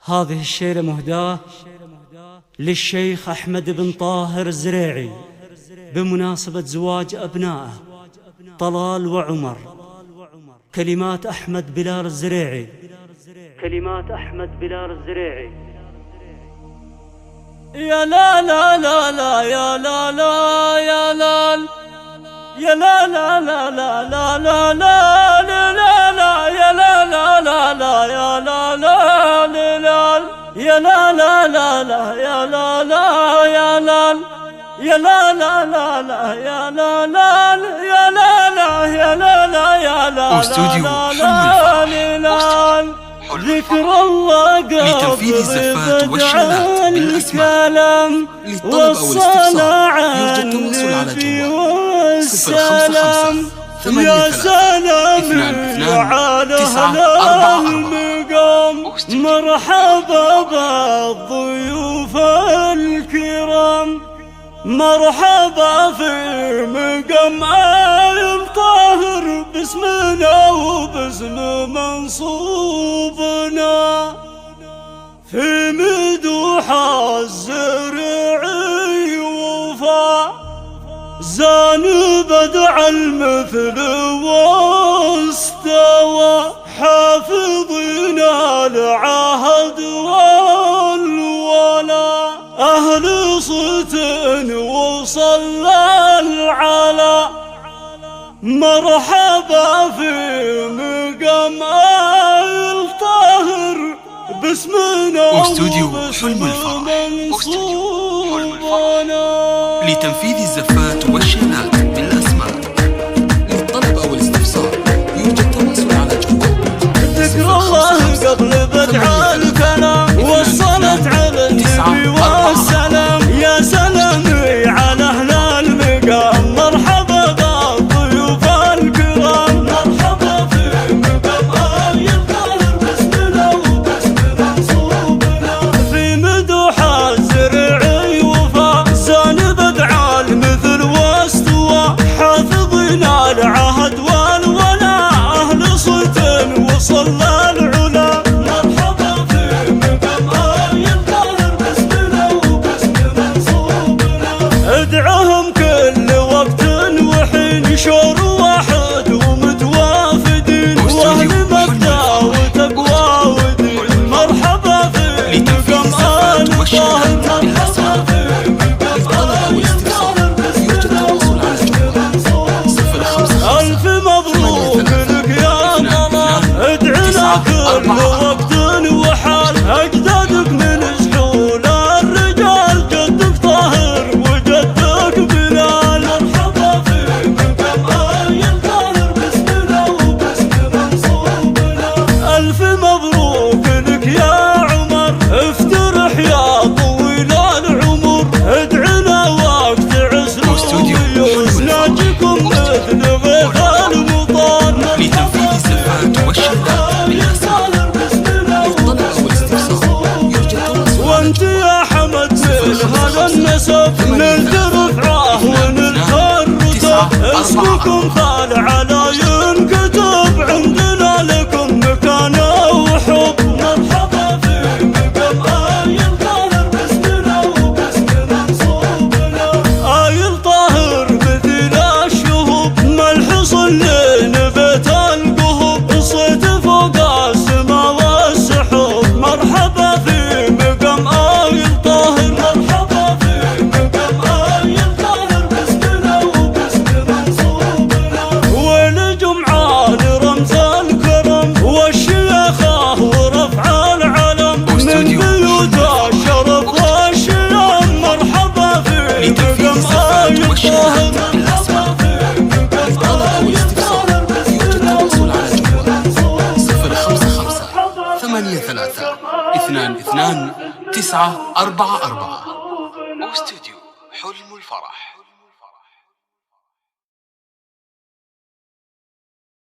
هذه الشيلة مهداة للشيخ أحمد بن طاهر الزريعي بمناسبة زواج أبنائه طلال وعمر. كلمات أحمد بلال الزريعي. كلمات أحمد بلال الزريعي. يا لا لا لا لا يا لا لا يا لا يا لا لا لا لا لا لا لا لا لا يا لا لا لا لا يا لا لا لا يا لا لا لا لا يا لا لا يا لا يا لا لا لا لا يا لا لا يا لا لا يا لا لا يا لا لا ذكر الله لتنفيذ الزفات والشيلات بالأسماء. للطلب أو الاستفسار يرجى التواصل على جوال 055 يا سلام على هلا المقام. مرحبا بالضيوف الكرام، مرحبا في مقام الطاهر باسمنا وباسم منصوبنا في مدوح الزريعي وفا زان بدع المثل واستوى حافظين العهد والولا أهل صوت وصلى العلا. مرحبا في مقام الطاهر باسمنا واستوديو حلم الفرح. لتنفيذ الزفات والشيلات بالأسماء. للطلب أو الاستفسار يرجى التواصل على جوال ذكر الله قبل بدع الكلام والصلاة على النبي والسلام. يا سلام على أهل المقام، مرحبا بالضيوف الكرام، مرحبا في مقام الطاهر باسمنا وباسم منصوبنا في مدوح الزريعي وفا زان بدع المثل واستوى حافظين العهد والولا أهل صوت وصلى العلا. مرحبا في مقام الطاهر باسمنا وباسم منصوبنا ادعهم كل وقت وحين شور واحد ومتوافدين واهل مبدأ وتقوى ودين. مرحبا في مقام الطاهر، مرحبا في مقام الطاهر باسمنا وباسم منصوبنا. ألف مبروك لك يا طلال، ادعنا كل وقت وحال أجدادك من سحول الرجال، جدك طاهر وجدك بلال. مرحبا في مقام الطاهر باسمنا وباسم منصوبنا. ألف مبروك لك يا عمر، افترح يا طويل العمر، ادعنا وقت عسر ويسناجكم مثل غيث المطار. لتنفيذ الزفات والشيلات بالأسماء. للطلب أو الاستفسار يرجى التواصل على وانت يا حمد من هذا النسب نلت رفعه ونلت الرتب، اسمكم طالع على ينكتب، عندنا لكم مكانه وحب. مرحبا في مقام الطاهر باسمنا وباسم منصوبنا. الطاهر مثل الشهب ملحص لنبت القهب، صيت فوق السما والسحب. مرحبا في مقام الطاهر، مرحبا في مقام الطاهر باسمنا وباسم منصوبنا. والجمعة لرمز الكرم والشيخة ورفع العلم من بيوت الشرف والشيم. مرحبا في لتنفيذ مقام الزفات والشيلات الطاهر، بالأسماء. مرحبا في للطلب أو الاستفسار يرجى التواصل على جوال 055 83 22 944. واستوديو حلم الفرح.